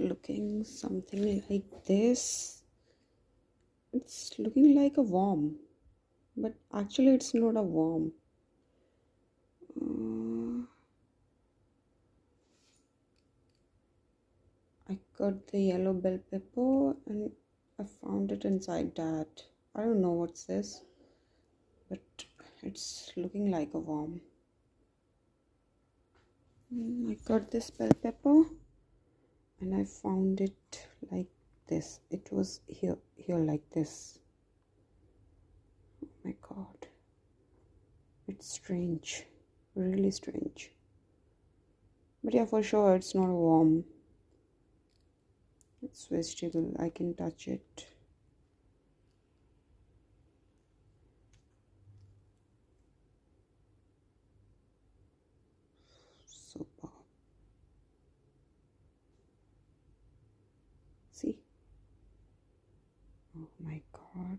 looking something like this. It's looking like a worm, but actually, it's not a worm. Uh, I got the yellow bell pepper and I found it inside that. I don't know what's this, but it's looking like a worm. I got this bell pepper and I found it like this. It was here like this. Oh my god. It's strange. Really strange. But yeah, for sure it's not a worm. It's vegetable. I can touch it. Super. See? Oh my god.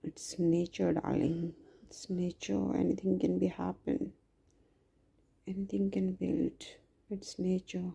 It's nature, darling. It's nature. Anything can be happen. Anything can build. It's nature.